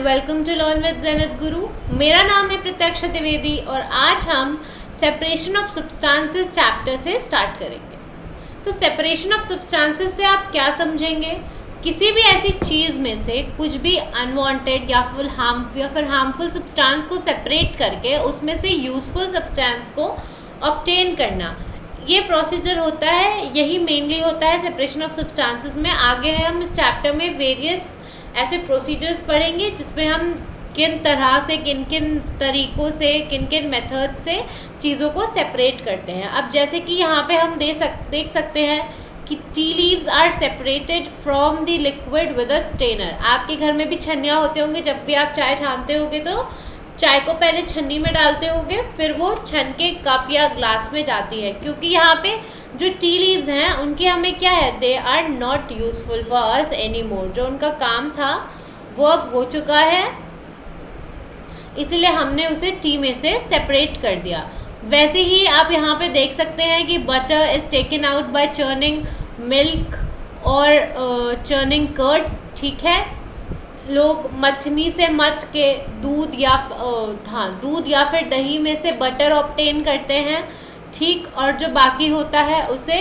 Welcome to learn with Zenith Guru. मेरा नाम है प्रत्यक्षा द्विवेदी और आज हम सेपरेशन ऑफ सब्सटेंसेस चैप्टर से स्टार्ट करेंगे। तो सेपरेशन ऑफ सब्सटेंसेस से आप क्या समझेंगे? किसी भी ऐसी चीज़ में से कुछ भी अनवांटेड या फिर हार्मफुल सब्सटेंस को सेपरेट करके उसमें से यूजफुल सब्सटेंस को ऑब्टेन करना, ये प्रोसीजर होता है, यही मेनली होता है सेपरेशन ऑफ सब्सटेंसेस में। आगे हम इस चैप्टर में वेरियस ऐसे प्रोसीजर्स पढ़ेंगे जिसमें हम किन तरह से, किन किन तरीक़ों से, किन किन मेथड्स से चीज़ों को सेपरेट करते हैं। अब जैसे कि यहाँ पे हम देख सकते हैं कि tea leaves are separated from the liquid with a strainer. आपके घर में भी छन्नियाँ होते होंगे, जब भी आप चाय छानते होगे तो चाय को पहले छन्नी में डालते होंगे, फिर वो छन के कप या ग्लास में जाती है, क्योंकि यहाँ पे जो टी लीव्स हैं उनके हमें क्या है, they are not useful for us any more. जो उनका काम था वो अब हो चुका है, इसलिए हमने उसे टी में से सेपरेट कर दिया। वैसे ही आप यहाँ पे देख सकते हैं कि butter is taken out by churning milk और चर्निंग कर्ड। ठीक है, लोग मथनी से मथ के दूध या फिर दही में से बटर ऑब्टेन करते हैं। ठीक, और जो बाकी होता है उसे,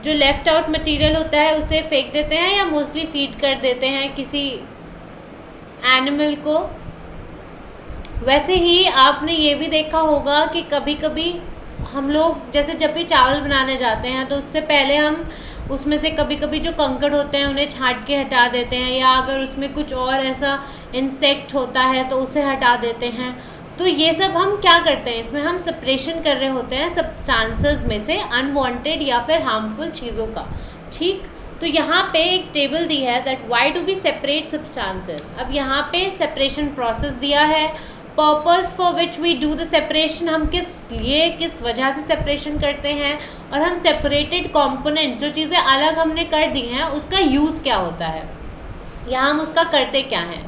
जो लेफ्ट आउट मटेरियल होता है उसे फेंक देते हैं या मोस्टली फीड कर देते हैं किसी एनिमल को। वैसे ही आपने ये भी देखा होगा कि कभी कभी हम लोग जैसे जब भी चावल बनाने जाते हैं तो उससे पहले हम उसमें से कभी कभी जो कंकड़ होते हैं उन्हें छांट के हटा देते हैं, या अगर उसमें कुछ और ऐसा इंसेक्ट होता है तो उसे हटा देते हैं। तो ये सब हम क्या करते हैं, इसमें हम सेपरेशन कर रहे होते हैं सब्सटेंसेस में से अनवांटेड या फिर हार्मफुल चीज़ों का। ठीक, तो यहाँ पे एक टेबल दी है that why do we separate substances. अब यहाँ पे सेपरेशन प्रोसेस दिया है, purpose for which we do the separation, हम किस वजह से सेपरेशन करते हैं, और हम सेपरेटेड कंपोनेंट्स, जो चीज़ें अलग हमने कर दी हैं, उसका यूज़ क्या होता है, या हम उसका करते क्या हैं।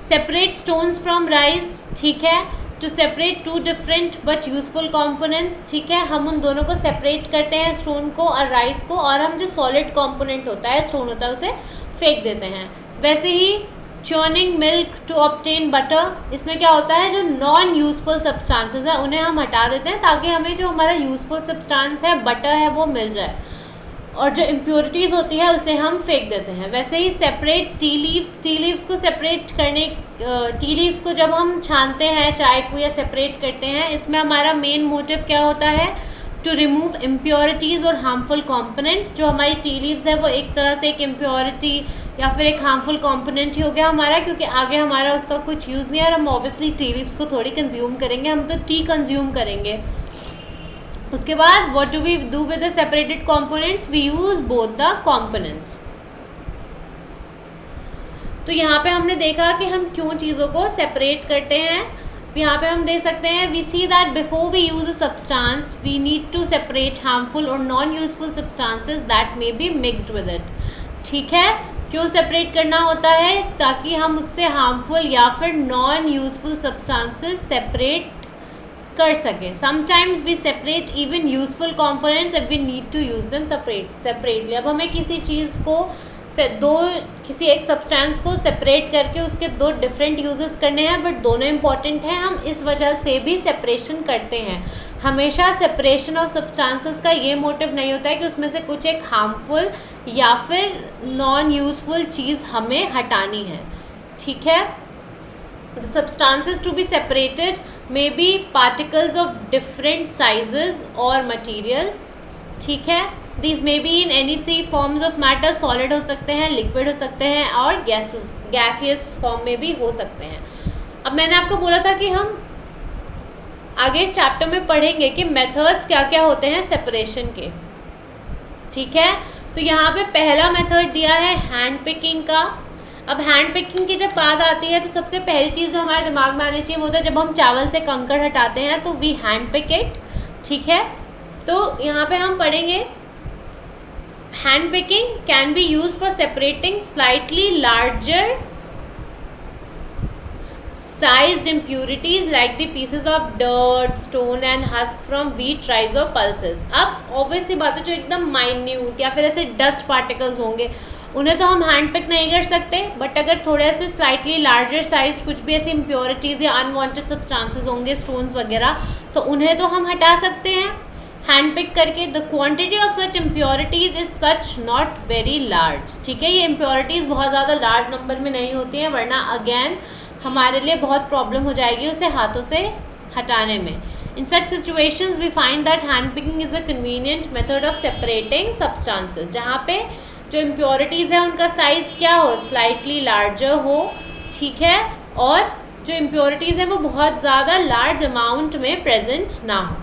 सेपरेट स्टोन्स फ्रॉम राइस, ठीक है, to separate two different but useful components. ठीक है, हम उन दोनों को सेपरेट करते हैं, स्टोन को और राइस को, और हम जो सॉलिड कंपोनेंट होता है, स्टोन होता है, उसे फेंक देते हैं। वैसे ही churning milk to obtain butter, इसमें क्या होता है, जो नॉन यूजफुल सब्सटेंसेस है उन्हें हम हटा देते हैं ताकि हमें जो हमारा यूजफुल सब्सटेंस है, बटर है, वो मिल जाए, और जो इम्प्योरिटीज़ होती है उसे हम फेंक देते हैं। वैसे ही सेपरेट टी लीव्स को सेपरेट करने, टी लीव्स को जब हम छानते हैं चाय को या सेपरेट करते हैं, इसमें हमारा मेन मोटिव क्या होता है, टू रिमूव इम्प्योरिटीज़ और हार्मफुल कंपोनेंट्स। जो हमारी टी लीव्स है वो एक तरह से एक इम्प्योरिटी या फिर एक हार्मफुल कंपोनेंट ही हो गया हमारा, क्योंकि आगे हमारा उसका कुछ यूज़ नहीं है और हम ऑब्वियसली टी लीव्स को थोड़ी कंज्यूम करेंगे, हम तो टी कंज्यूम करेंगे। उसके बाद what do we do with the separated components, we use both the components. तो यहाँ पे हमने देखा कि हम क्यों चीज़ों को सेपरेट करते हैं। यहाँ पे हम देख सकते हैं, we see that before we use a substance we need to separate harmful और non useful substances that may be mixed with it. ठीक है, क्यों सेपरेट करना होता है, ताकि हम उससे हार्मफुल या फिर नॉन यूजफुल सब्सटेंसेस सेपरेट कर सकें। Sometimes we separate even useful components if we need to use them separately. अब हमें किसी चीज़ को किसी एक सब्सटेंस को सेपरेट करके उसके दो डिफरेंट यूजेस करने हैं, बट दोनों इंपॉर्टेंट हैं, हम इस वजह से भी सेपरेशन करते हैं। हमेशा सेपरेशन ऑफ सब्सटेंसेस का ये मोटिव नहीं होता है कि उसमें से कुछ एक हार्मफुल या फिर नॉन यूजफुल चीज़ हमें हटानी है। ठीक है, the substances to be separated may be particles of different sizes और मटीरियल्स। ठीक है, These may be in any three forms of matter, solid हो सकते हैं, लिक्विड हो सकते हैं, और गैसियस फॉर्म में भी हो सकते हैं। अब मैंने आपको बोला था कि हम आगे इस चैप्टर में पढ़ेंगे कि मेथड्स क्या क्या होते हैं सेपरेशन के। ठीक है, तो यहाँ पे पहला मेथड दिया है हैंड पिकिंग का। अब हैंड पिकिंग की जब बात आती है तो सबसे पहली चीज़ जो हमारे दिमाग में आनी चाहिए वो होता है, जब हम चावल से कंकड़ हटाते हैं तो वी हैंड पिक इट। ठीक है, तो यहाँ पे हम पढ़ेंगे hand picking can be used for separating slightly larger sized impurities like the pieces of dirt, stone and husk from wheat, rice or pulses। अब obviously बात है, जो एकदम minute या फिर ऐसे dust particles होंगे उन्हें तो हम हैंड पिक नहीं कर सकते, बट अगर थोड़े से स्लाइटली लार्जर साइज कुछ भी ऐसी इम्प्योरिटीज़ या अनवांटेड सब्सटेंसेस होंगे, स्टोन्स वगैरह, तो उन्हें तो हम हटा सकते हैं हैंड पिक करके. The quantity of such impurities is such not very large. ठीक है, ये इम्प्योरिटीज़ बहुत ज़्यादा लार्ज नंबर में नहीं होती हैं, वरना अगेन हमारे लिए बहुत प्रॉब्लम हो जाएगी उसे हाथों से हटाने में. In such situations we find that hand picking is a convenient method of separating substances. जहाँ पे जो impurities है उनका साइज क्या हो, स्लाइटली लार्जर हो. ठीक है, और जो impurities है वो बहुत ज़्यादा लार्ज अमाउंट में प्रेजेंट ना हो.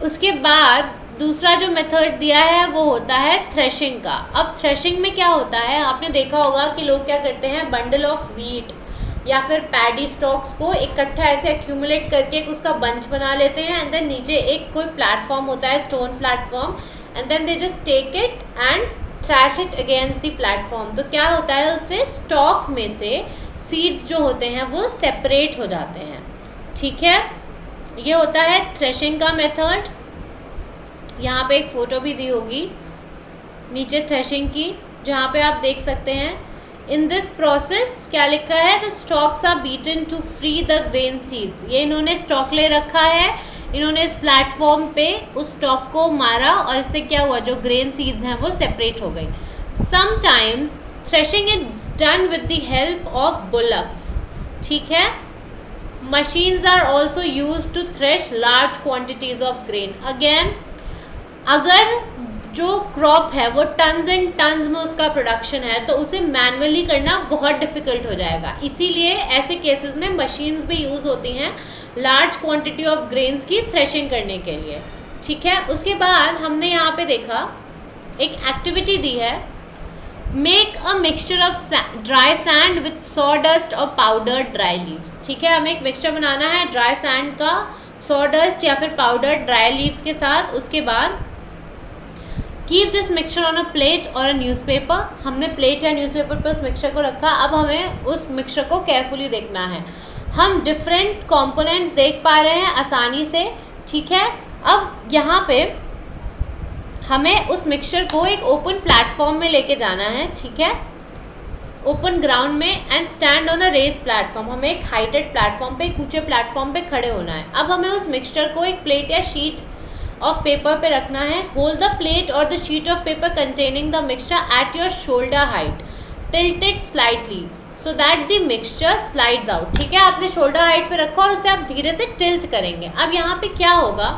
उसके बाद दूसरा जो मेथड दिया है वो होता है थ्रेशिंग का. अब थ्रेशिंग में क्या होता है, आपने देखा होगा कि लोग क्या करते हैं, बंडल ऑफ व्हीट या फिर पैडी स्टॉक्स को इकट्ठा ऐसे एक्यूमुलेट करके एक उसका बंच बना लेते हैं, एंड देन नीचे एक कोई प्लेटफॉर्म होता है, stone platform, and then they just take it and thrash it against the platform. तो क्या होता है, उससे स्टॉक में से सीड्स जो होते हैं वो सेपरेट हो जाते हैं. ठीक है, ये होता है थ्रेशिंग का मेथड. यहाँ पे एक फ़ोटो भी दी होगी नीचे थ्रेशिंग की, जहाँ पे आप देख सकते हैं. इन दिस प्रोसेस क्या लिखा है, the stalks are beaten to free the grain seed. ये इन्होंने स्टॉक ले रखा है, इन्होंने इस प्लेटफॉर्म पे उस स्टॉक को मारा और इससे क्या हुआ, जो ग्रेन सीड्स हैं वो सेपरेट हो गई. Sometimes threshing is done with the help of bullocks. ठीक है, machines are also use to thresh large quantities of grain. Again अगर जो क्रॉप है वो टन्स एंड टन्स में उसका प्रोडक्शन है तो उसे मैनुअली करना बहुत डिफ़िकल्ट हो जाएगा. इसीलिए ऐसे केसेस में मशीन्स भी यूज़ होती हैं लार्ज क्वांटिटी ऑफ ग्रेन्स की थ्रेशिंग करने के लिए. ठीक है, उसके बाद हमने यहाँ पे देखा एक एक्टिविटी दी है, make a mixture of dry sand with sawdust और पाउडर्ड ड्राई लीव्स. ठीक है, हमें एक मिक्सचर बनाना है ड्राई सैंड का सॉडस्ट या फिर पाउडर्ड ड्राई लीव्स के साथ. उसके बाद keep this mixture on a plate और अ न्यूज़पेपर. हमने प्लेट या न्यूज़पेपर पे उस मिक्सचर को रखा. अब हमें उस मिक्सचर को केयरफुली देखना है. हम डिफरेंट कंपोनेंट्स देख पा रहे हैं आसानी से. ठीक है, अब यहाँ पे हमें उस मिक्सचर को एक ओपन प्लेटफॉर्म में लेके जाना है. ठीक है, ओपन ग्राउंड में, and stand on a raise platform. हमें एक हाइटेड प्लेटफॉर्म पे, एक ऊंचे प्लेटफॉर्म पे खड़े होना है. अब हमें उस मिक्सचर को एक प्लेट या शीट ऑफ पेपर पे रखना है. होल्ड द प्लेट और the sheet of paper containing the mixture at your shoulder height. Tilt it slightly so that the mixture slides out. ठीक है, आपने शोल्डर हाइट पे रखा और उसे आप धीरे से टिल्ट करेंगे. अब यहाँ पे क्या होगा,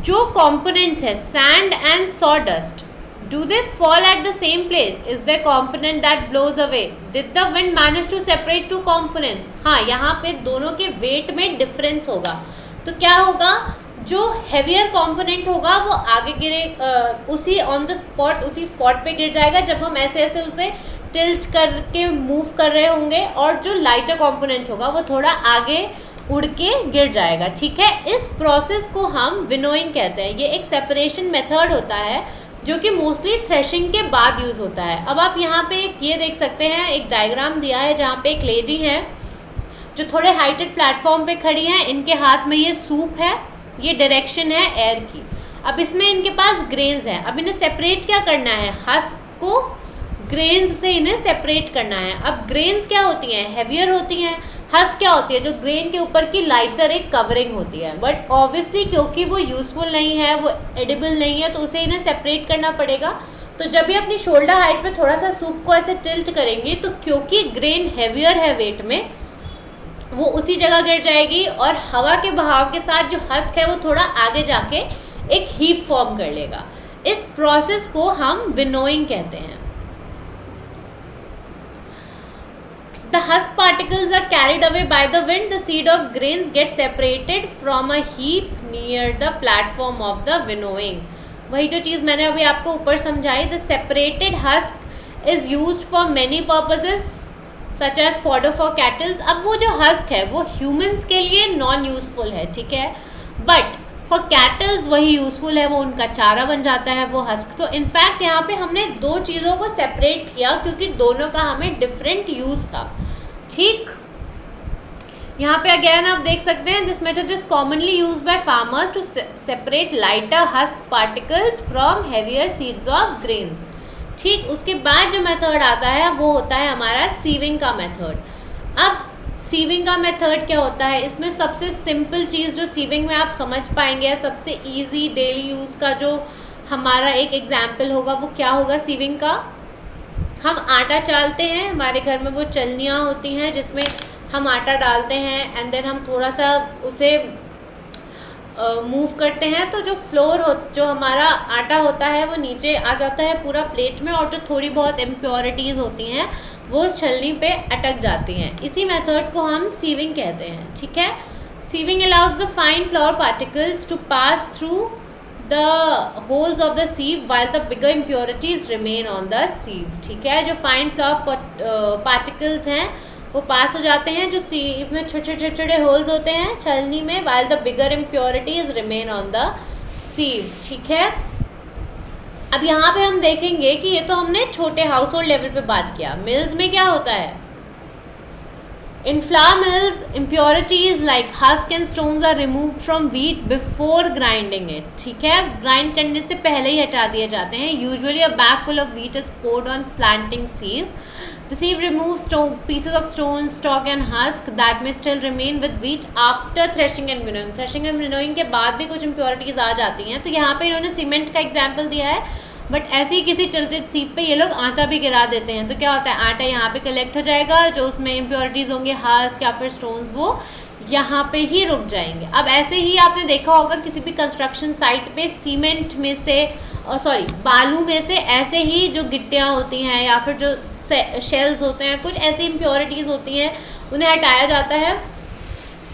जो कंपोनेंट्स है sand and sawdust, do they fall at the same place? Is there component that blows away? Did the wind manage to separate two components? हाँ, यहाँ पे दोनों के वेट में डिफरेंस होगा. तो क्या होगा, जो हेवियर कंपोनेंट होगा वो आगे गिरे, उसी ऑन द स्पॉट, उसी स्पॉट पे गिर जाएगा जब हम ऐसे ऐसे उसे टिल्ट करके मूव कर रहे होंगे, और जो लाइटर कंपोनेंट होगा वो थोड़ा आगे उड़ के गिर जाएगा. ठीक है, इस प्रोसेस को हम विनोइंग कहते हैं. ये एक सेपरेशन मेथड होता है जो कि मोस्टली थ्रेशिंग के बाद यूज़ होता है. अब आप यहाँ पे ये देख सकते हैं, एक डायग्राम दिया है जहाँ पे एक लेडी है जो थोड़े हाइटेड प्लेटफॉर्म पे खड़ी हैं. इनके हाथ में ये सूप है, ये डायरेक्शन है एयर की. अब इसमें इनके पास ग्रेन्स हैं. अब इन्हें सेपरेट क्या करना है, हस्क को ग्रेन्स से इन्हें सेपरेट करना है. अब ग्रेन्स क्या होती हैं, हैवियर होती हैं. हस्क क्या होती है, जो ग्रेन के ऊपर की लाइटर एक कवरिंग होती है. बट ऑब्वियसली क्योंकि वो यूज़फुल नहीं है, वो एडिबल नहीं है, तो उसे इन्हें सेपरेट करना पड़ेगा. तो जब भी अपनी शोल्डर हाइट पे थोड़ा सा सूप को ऐसे टिल्ट करेंगे तो क्योंकि ग्रेन हैवियर है वेट में, वो उसी जगह गिर जाएगी और हवा के बहाव के साथ जो हस्क है वो थोड़ा आगे जाके एक हीप फॉर्म कर लेगा. इस प्रोसेस को हम विनोइंग कहते हैं. The husk particles are carried away by the wind. The seed of grains get separated from a heap near the platform of the winnowing. वही जो चीज़ मैंने अभी आपको ऊपर समझाई. The separated husk is used for many purposes such as fodder for cattle. अब वो जो husk है वो humans के लिए नॉन यूज़फुल है. ठीक है, बट फॉर कैटल्स वही यूज़फुल है, वो उनका चारा बन जाता है वो हस्क. तो इनफैक्ट यहाँ पे हमने दो चीज़ों को सेपरेट किया क्योंकि दोनों का हमें डिफरेंट यूज़ था. ठीक, यहाँ पे अगेन आप देख सकते हैं, this method is commonly use by farmers to separate lighter husk particles from heavier seeds of grains. ठीक, उसके बाद जो मेथड आता है वो होता है हमारा सीविंग का मेथड। अब सीविंग का मेथड क्या होता है, इसमें सबसे सिंपल चीज़ जो सीविंग में आप समझ पाएंगे, सबसे इजी डेली यूज़ का जो हमारा एक एग्जाम्पल होगा वो क्या होगा सीविंग का। हम आटा चालते हैं, हमारे घर में वो चलनियाँ होती हैं जिसमें हम आटा डालते हैं एंड देन हम थोड़ा सा उसे मूव करते हैं, तो जो फ्लोर हो, जो हमारा आटा होता है वो नीचे आ जाता है पूरा प्लेट में, और जो थोड़ी बहुत इम्प्योरिटीज़ होती हैं वो छलनी पे अटक जाती हैं। इसी मेथड को हम सीविंग कहते हैं। ठीक है, sieving allows the fine flour particles to pass through the holes of the sieve while the bigger impurities remain on the sieve. ठीक है, जो फाइन फ्लोर पार्टिकल्स हैं वो पास हो जाते हैं जो सीव में छोटे छोटे छोटे होल्स होते हैं छलनी में, while the bigger impurities remain on the sieve. ठीक है, अब यहाँ पे हम देखेंगे कि ये तो हमने छोटे हाउस होल्ड लेवल पे बात किया। मिल्स में क्या होता है, in flower mills impurities like husk and stones are removed from wheat before grinding it. ठीक है, ग्राइंड करने से पहले ही हटा दिए जाते हैं। Usually a bag full of wheat is poured on slanting sieve. The sieve removes pieces of stone, stalk and husk that may still remain with wheat after threshing and winnowing. Threshing and winnowing के बाद भी कुछ impurities आ जाती हैं, तो यहाँ पे इन्होंने सीमेंट का एग्जाम्पल दिया है, बट ऐसे ही किसी टिल्टेड सीव पे ये लोग आटा भी गिरा देते हैं, तो क्या होता है आटा यहाँ पे कलेक्ट हो जाएगा, जो उसमें इम्प्योरिटीज़ होंगे हस्क या फिर स्टोन्स वो यहाँ पे ही रुक जाएंगे। अब ऐसे ही आपने देखा होगा किसी भी कंस्ट्रक्शन साइट पे सीमेंट में से बालू में से ऐसे ही जो गिट्टियाँ होती हैं या फिर जो शेल्स होते हैं, कुछ ऐसी इम्प्योरिटीज़ होती हैं, उन्हें हटाया जाता है।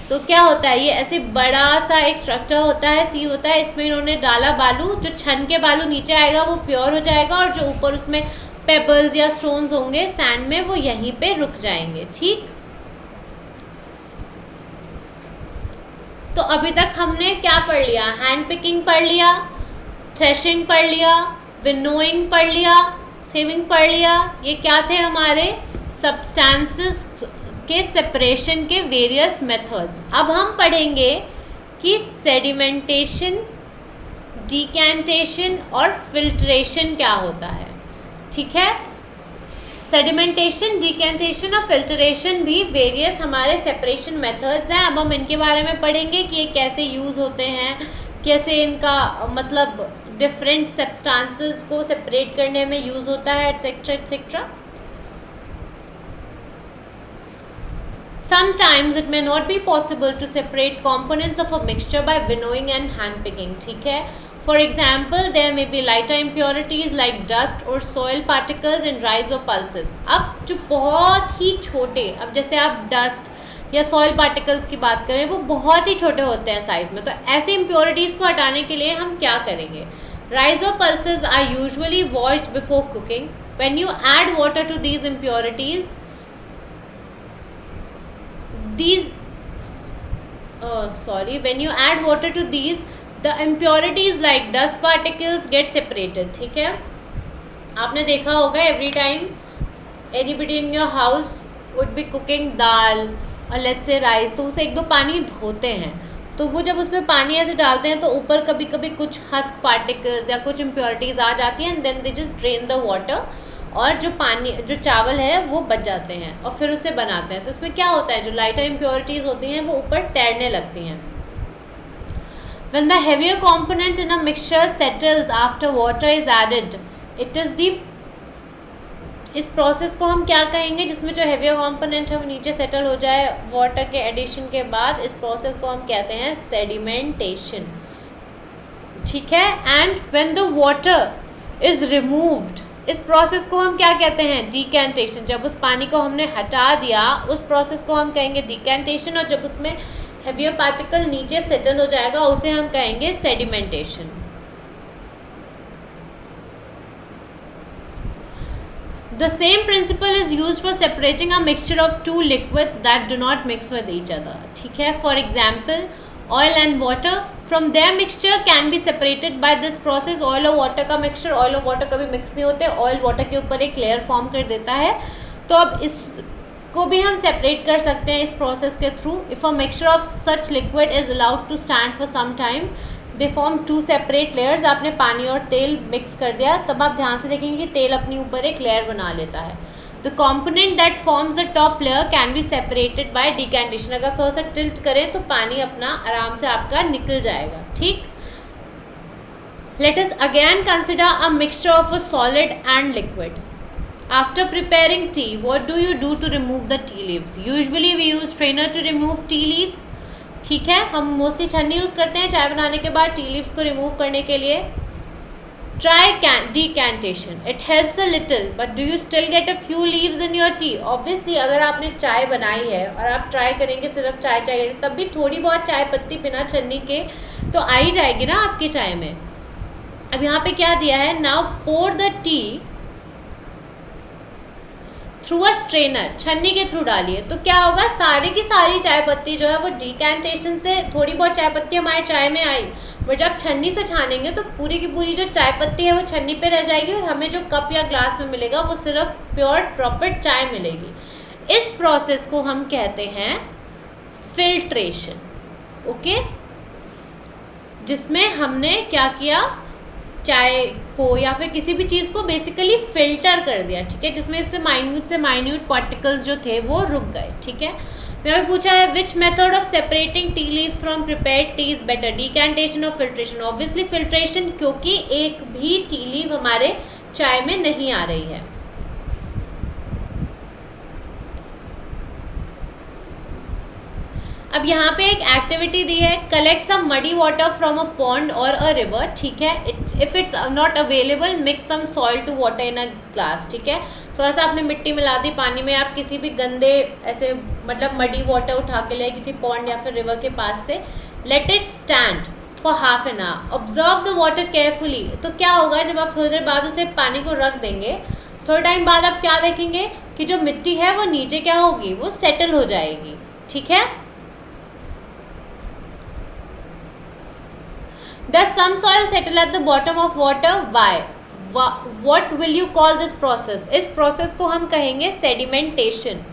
तो क्या होता है, ये ऐसे बड़ा सा एक स्ट्रक्चर होता है, सीव होता है, इसमें इन्होंने डाला बालू, जो छन के बालू नीचे आएगा वो प्योर हो जाएगा, और जो ऊपर उसमें पेबल्स या स्टोन्स होंगे सैंड में वो यहीं पे रुक जाएंगे। ठीक, तो अभी तक हमने क्या पढ़ लिया, हैंड पिकिंग पढ़ लिया, थ्रेशिंग पढ़ लिया, विनोइंग पढ़ लिया, सीविंग पढ़ लिया। ये क्या थे हमारे सब्सटेंसेस के सेपरेशन के वेरियस मेथड्स। अब हम पढ़ेंगे कि सेडिमेंटेशन, डिकेंटेशन और फिल्ट्रेशन क्या होता है। ठीक है, सेडिमेंटेशन, डिकेंटेशन और फिल्ट्रेशन भी वेरियस हमारे सेपरेशन मेथड्स हैं। अब हम इनके बारे में पढ़ेंगे कि ये कैसे यूज़ होते हैं, कैसे इनका मतलब डिफरेंट सब्सटेंसेस को सेपरेट करने में यूज़ होता है, etcetera etcetera. Sometimes it may not be possible to separate components of a mixture by winnowing and hand picking. ठीक है, for example there may be lighter impurities like dust or soil particles in rice or pulses. अब जो बहुत ही छोटे, अब जैसे आप dust या सॉइल पार्टिकल्स की बात करें, वो बहुत ही छोटे होते हैं साइज में, तो ऐसे इम्प्योरिटीज़ को हटाने के लिए हम क्या करेंगे। राइस और pulses are usually washed before cooking. When you add water to these impurities, when you add water to these, the impurities like dust particles get separated. ठीक है, आपने देखा होगा every time anybody in your house would be cooking दाल और let's say rice, तो उसे एक दो पानी धोते हैं, तो वो जब उसमें पानी ऐसे डालते हैं तो ऊपर कभी कभी कुछ हस्क पार्टिकल्स या कुछ इम्प्योरिटीज़ आ जाती हैं, and then they just drain the water, और जो पानी, जो चावल है वो बच जाते हैं, और फिर उसे बनाते हैं। तो इसमें क्या होता है, जो लाइटर इम्प्योरिटीज़ होती हैं वो ऊपर तैरने लगती हैं। When the heavier component in a mixture settles after water is added, it is the, इस प्रोसेस को हम क्या कहेंगे, जिसमें जो हेवियर कंपोनेंट है वो नीचे सेटल हो जाए वाटर के एडिशन के बाद, इस प्रोसेस को हम कहते हैं सेडिमेंटेशन। ठीक है, and when the water is removed, इस प्रोसेस को हम क्या कहते हैं, डिकेंटेशन। जब उस पानी को हमने हटा दिया, उस प्रोसेस को हम कहेंगे डिकेंटेशन, और जब उसमें हेवियर पार्टिकल नीचे सेटल हो जाएगा उसे हम कहेंगे sedimentation. The same principle is used for separating a mixture of two liquids that do not mix with each other. ठीक है, for example, oil and water from their mixture can be separated by this process. Oil और water का mixture, oil और water कभी mix नहीं होते, oil water के ऊपर एक layer form कर देता है। तो अब को भी हम सेपरेट कर सकते हैं इस प्रोसेस के through. If a mixture of such liquid is allowed to stand for some time they form 2 separate layers. आपने पानी और तेल मिक्स कर दिया, तब आप ध्यान से देखेंगे कि तेल अपने ऊपर एक लेयर बना लेता है. The component that forms the top layer can be separated by decantation. अगर थोड़ा सा टिल्ट करें तो पानी अपना आराम से आपका निकल जाएगा. ठीक. Let us again consider a mixture of a solid and liquid. After preparing tea, what do you do to remove the tea leaves? Usually we use strainer to remove tea leaves. ठीक है, हम mostly छन्नी use करते हैं चाय बनाने के बाद टी लीव्स को रिमूव करने के लिए. Try decantation. It helps a little, but do you still get a few leaves in your tea? Obviously, अगर आपने चाय बनाई है और आप ट्राई करेंगे सिर्फ चाय चाहिए, तब भी थोड़ी बहुत चाय पत्ती बिना छन्नी के तो आ ही जाएगी ना आपकी चाय में. अब यहाँ पे क्या दिया है, now pour the tea through a strainer. छन्नी के थ्रू डालिए तो क्या होगा, सारी की सारी चाय पत्ती जो है वो डिकैंटेशन से थोड़ी बहुत चाय पत्ती हमारे चाय में आई, बट जब छन्नी से छानेंगे तो पूरी की पूरी जो चाय पत्ती है वो छन्नी पे रह जाएगी और हमें जो कप या ग्लास में मिलेगा वो सिर्फ प्योर प्रॉपर चाय मिलेगी. इस प्रोसेस को हम कहते हैं फिल्ट्रेशन. ओके, जिसमें हमने क्या किया, चाय को या फिर किसी भी चीज़ को बेसिकली फ़िल्टर कर दिया. ठीक है, जिसमें इससे माइन्यूट पार्टिकल्स जो थे वो रुक गए. ठीक है, मैंने पूछा है which method of separating tea leaves from prepared T is better, decantation और फिल्ट्रेशन. ऑब्वियसली फिल्ट्रेशन, क्योंकि एक भी टी लीव हमारे चाय में नहीं आ रही है. अब यहाँ पे एक एक्टिविटी दी है, collect some muddy water from a pond और अ रिवर. ठीक है, if it's not available mix some soil to water in a glass. ठीक है, थोड़ा सा आपने मिट्टी मिला दी पानी में, आप किसी भी गंदे ऐसे मतलब मडी वाटर उठा के ले किसी पॉन्ड या फिर रिवर के पास से. Let it stand for half an hour, observe the water carefully. तो क्या होगा, जब आप थोड़ी देर बाद उसे पानी को रख देंगे, थोड़े टाइम बाद आप क्या देखेंगे कि जो मिट्टी है वो नीचे क्या होगी, वो सेटल हो जाएगी. ठीक है. Does some soil settle at the bottom of water? Why? What will you call this process? इस प्रोसेस को हम कहेंगे सेडिमेंटेशन,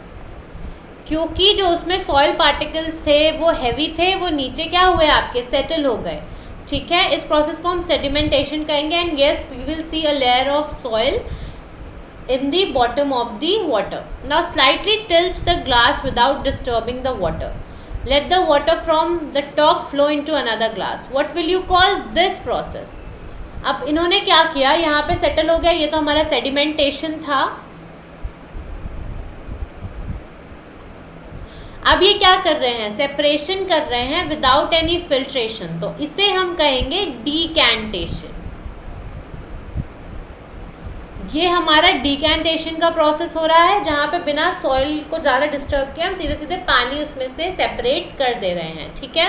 क्योंकि जो उसमें सॉइल पार्टिकल्स थे वो हैवी थे, वो नीचे क्या हुए आपके, सेटल हो गए. ठीक है, इस प्रोसेस को हम सेडिमेंटेशन कहेंगे. And yes, we will see a layer of soil in the bottom of the water. Now slightly tilt the glass without disturbing the water. Let the water from the top flow into another glass. What will you call this process? अब इन्होंने क्या किया, यहाँ पे settle हो गया, ये तो हमारा सेडिमेंटेशन था. अब ये क्या कर रहे हैं, सेपरेशन कर रहे हैं विदाउट एनी फिल्ट्रेशन, तो इसे हम कहेंगे डिकैंटेशन. ये हमारा डिकैंटेशन का प्रोसेस हो रहा है, जहाँ पे बिना सॉइल को ज़्यादा डिस्टर्ब किए हम सीधे सीधे पानी उसमें से सेपरेट कर दे रहे हैं. ठीक है,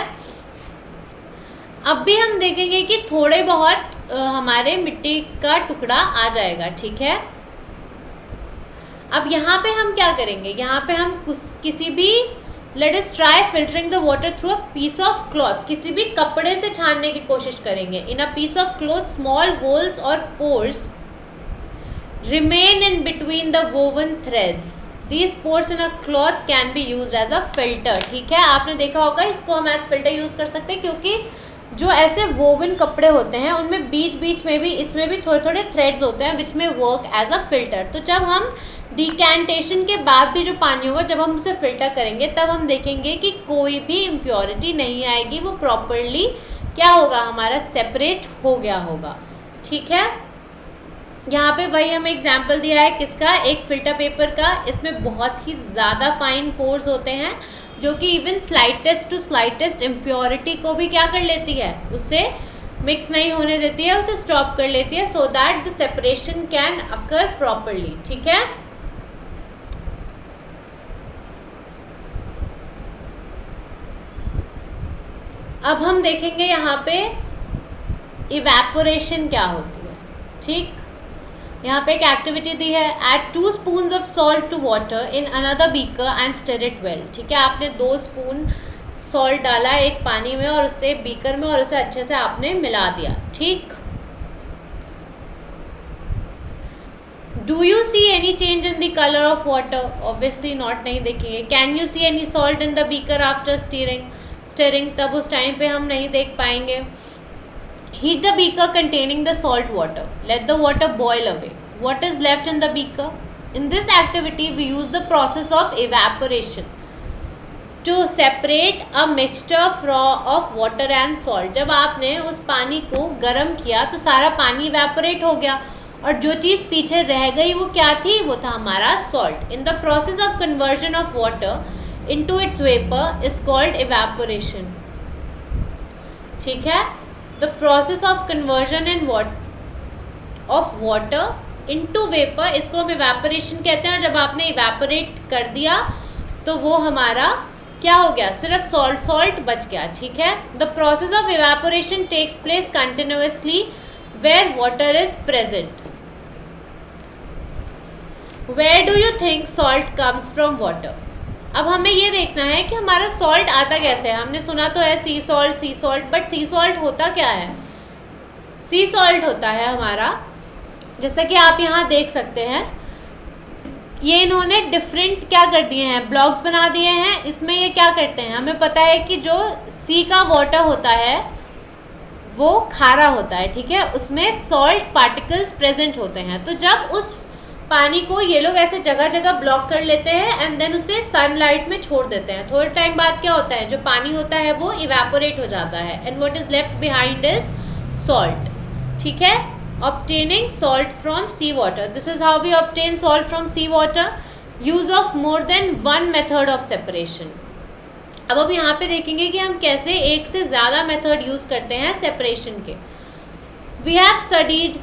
अब भी हम देखेंगे कि थोड़े बहुत हमारे मिट्टी का टुकड़ा आ जाएगा. ठीक है, अब यहाँ पे हम क्या करेंगे, यहाँ पे हम किसी भी let us try filtering the water through a piece of cloth. किसी भी कपड़े से छानने की कोशिश करेंगे. In a piece of cloth small holes और pores remain in between the woven threads. These pores in a cloth can be used as a filter. ठीक है, आपने देखा होगा इसको हम एज फिल्टर यूज़ कर सकते हैं, क्योंकि जो ऐसे वोवन कपड़े होते हैं उनमें बीच बीच में भी इसमें भी थोड़े थोड़े थ्रेड्स होते हैं विच में वर्क एज अ फिल्टर. तो जब हम डिकैंटेशन के बाद भी जो पानी होगा, जब हम उसे फिल्टर करेंगे तब हम देखेंगे कि कोई भी इम्प्योरिटी नहीं आएगी, वो प्रॉपरली क्या होगा, हमारा सेपरेट हो गया होगा. ठीक है, यहाँ पे वही हमें एग्जाम्पल दिया है किसका, एक फिल्टर पेपर का. इसमें बहुत ही ज़्यादा फाइन पोर्स होते हैं जो कि even slightest to slightest impurity को भी क्या कर लेती है, उसे मिक्स नहीं होने देती है, उसे स्टॉप कर लेती है, so that the separation can occur properly. ठीक है, अब हम देखेंगे यहाँ पे इवेपोरेशन क्या होती है. ठीक, यहाँ पे एक एक्टिविटी दी है, add 2 spoons of salt to water in another beaker and stir it well. ठीक है, आपने 2 स्पून सॉल्ट डाला एक पानी में और उससे बीकर में और उसे अच्छे से आपने मिला दिया. ठीक, do you see any change in the colour of water, obviously not, नहीं देखेंगे. Can you see any salt in the beaker after stirring, तब उस टाइम पे हम नहीं देख पाएंगे. Heat the beaker containing the salt water, let the water boil away, what is left in the beaker. In this activity we use the process of evaporation to separate a mixture of water and salt. जब आपने उस पानी को गर्म किया तो सारा पानी evaporate हो गया और जो चीज़ पीछे रह गई वो क्या थी, वो था हमारा salt. In the process of conversion of water into its vapor is called evaporation. ठीक है, the process of conversion of water into vapour, इसको हम इवेपोरेशन कहते हैं. और जब आपने इवेपोरेट कर दिया तो वो हमारा क्या हो गया, सिर्फ सॉल्ट बच गया. ठीक है, the process of evaporation takes place continuously where water is present. Where do you think salt comes from water. अब हमें ये देखना है कि हमारा सॉल्ट आता कैसे है. हमने सुना तो है सी सॉल्ट, बट सी सॉल्ट होता क्या है. सी सॉल्ट होता है हमारा, जैसा कि आप यहाँ देख सकते हैं, ये इन्होंने डिफरेंट क्या कर दिए हैं, ब्लॉक्स बना दिए हैं. इसमें ये क्या करते हैं, हमें पता है कि जो सी का वाटर होता है वो खारा होता है. ठीक है, उसमें सॉल्ट पार्टिकल्स प्रेजेंट होते हैं. तो जब उस पानी को ये लोग ऐसे जगह जगह ब्लॉक कर लेते हैं एंड देन उसे सनलाइट में छोड़ देते हैं. थोड़े टाइम बाद क्या होता है, जो पानी होता है वो इवेपोरेट हो जाता है and what is left behind is salt. ठीक है, obtaining salt from sea water. This is how we obtain salt from sea water. Use of more than one method of separation. अब हम यहाँ पे देखेंगे कि हम कैसे एक से ज़्यादा मेथड यूज़ करते हैं सेपरेशन के. We have studied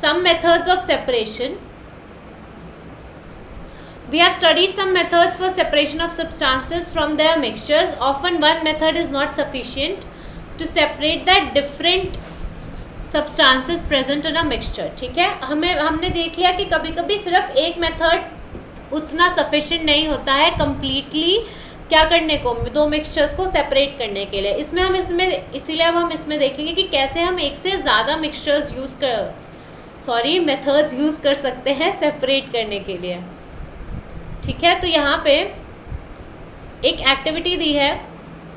some methods of separation. We have studied some methods for separation of substances from their mixtures. Often one method is not sufficient to separate the different substances present in a mixture. ठीक है, हमने देख लिया कि कभी कभी सिर्फ एक मेथड उतना सफिशिएंट नहीं होता है कंप्लीटली क्या करने को, दो मिक्सचर्स को सेपरेट करने के लिए. इसीलिए अब हम इसमें देखेंगे कि कैसे हम एक से ज़्यादा मिक्सचर्स मेथड्स यूज़ कर सकते हैं सेपरेट करने के लिए. ठीक है, तो यहाँ पे एक एक्टिविटी दी है,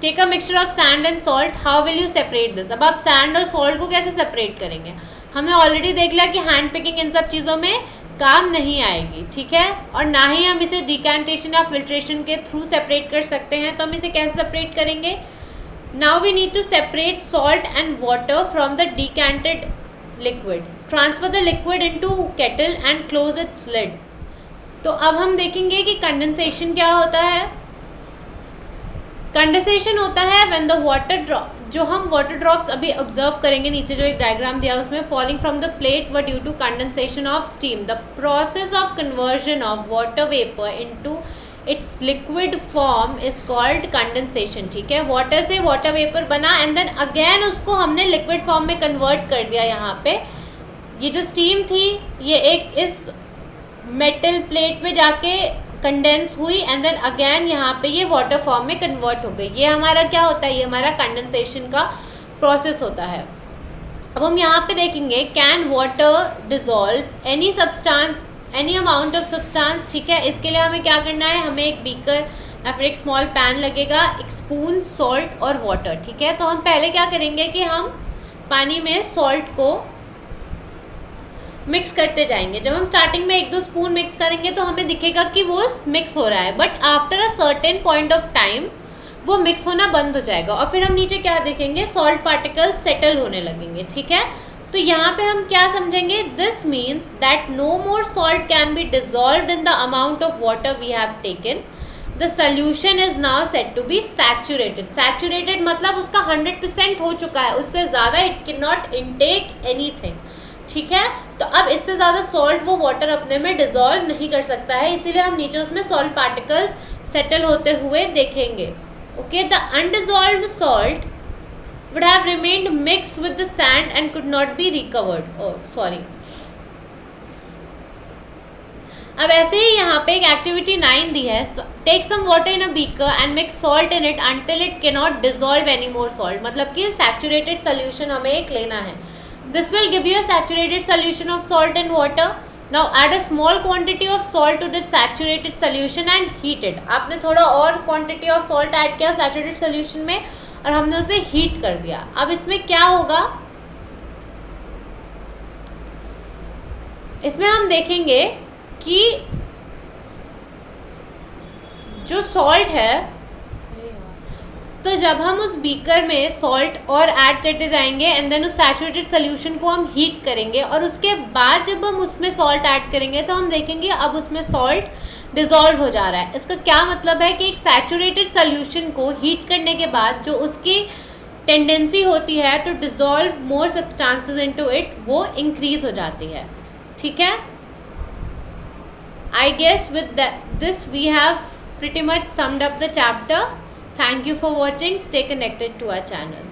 take a mixture of sand and salt, how will you separate this. अब आप सैंड और सॉल्ट को कैसे सेपरेट करेंगे. हमने ऑलरेडी देख लिया कि हैंड पिकिंग इन सब चीज़ों में काम नहीं आएगी. ठीक है, और ना ही हम इसे डिकैंटेशन या फिल्ट्रेशन के थ्रू सेपरेट कर सकते हैं. तो हम इसे कैसे सेपरेट करेंगे. Now we need to separate salt and water from the decanted liquid. Transfer the liquid into kettle and close its lid. तो अब हम देखेंगे कि कंडेंसेशन क्या होता है. कंडेंसेशन होता है व्हेन द वाटर ड्रॉप, जो हम वाटर ड्रॉप्स अभी ऑब्जर्व करेंगे नीचे जो एक डायग्राम दिया उसमें, falling from the plate were due to condensation of steam. The process of conversion of water vapour into its liquid form is called condensation. ठीक है, वाटर से वाटर वेपर बना एंड देन अगेन उसको हमने liquid form में convert कर दिया. यहाँ पे ये जो स्टीम थी ये एक इस मेटल प्लेट में जाके कंडेंस हुई एंड देन अगेन यहाँ पे ये वाटर फॉर्म में कन्वर्ट हो गई. ये हमारा क्या होता है, ये हमारा कंडेंसेशन का प्रोसेस होता है. अब हम यहाँ पे देखेंगे, can water dissolve any substance, any amount of substance. ठीक है, इसके लिए हमें क्या करना है, हमें एक बीकर या फिर एक स्मॉल पैन लगेगा, एक स्पून, सॉल्ट और वाटर. ठीक है, तो हम पहले क्या करेंगे कि हम पानी में सॉल्ट को मिक्स करते जाएंगे. जब हम स्टार्टिंग में 1-2 स्पून मिक्स करेंगे तो हमें दिखेगा कि वो मिक्स हो रहा है, but after a certain point of time वो मिक्स होना बंद हो जाएगा और फिर हम नीचे क्या देखेंगे, सॉल्ट पार्टिकल्स सेटल होने लगेंगे. ठीक है, तो यहाँ पे हम क्या समझेंगे, this means that no more salt can be dissolved in the amount of water we have taken. The solution is now set to be saturated. Saturated मतलब उसका 100% हो चुका है, उससे ज़्यादा it can not intake anything. ठीक है, तो अब इससे ज़्यादा सॉल्ट वो वाटर अपने में डिजॉल्व नहीं कर सकता है, इसीलिए हम नीचे उसमें सॉल्ट पार्टिकल्स सेटल होते हुए देखेंगे. Okay, the undissolved salt would have remained mixed with the sand and could not be recovered. Oh, sorry. अब ऐसे ही यहाँ पे एक एक्टिविटी 9 दी है, take some water in a beaker and mix salt in it until it can not dissolve any more salt. मतलब कि saturated solution हमें एक लेना है. This will give you a saturated solution of salt and water. Now add a small quantity of salt to this saturated solution and heat it. आपने थोड़ा और quantity of salt add किया saturated solution में और हमने उसे heat कर दिया। अब इसमें क्या होगा, इसमें हम देखेंगे कि जो सॉल्ट है, तो जब हम उस बीकर में सॉल्ट और ऐड करते जाएंगे एंड देन उस सैचुरेटेड सोल्यूशन को हम हीट करेंगे और उसके बाद जब हम उसमें सॉल्ट ऐड करेंगे तो हम देखेंगे अब उसमें सॉल्ट डिज़ोल्व हो जा रहा है। इसका क्या मतलब है कि एक सैचुरेटेड सोल्यूशन को हीट करने के बाद जो उसकी टेंडेंसी होती है to dissolve more substances into it, वो इंक्रीज हो जाती है। ठीक है, I guess with this we have pretty much summed up the chapter. Thank you for watching. Stay connected to our channel.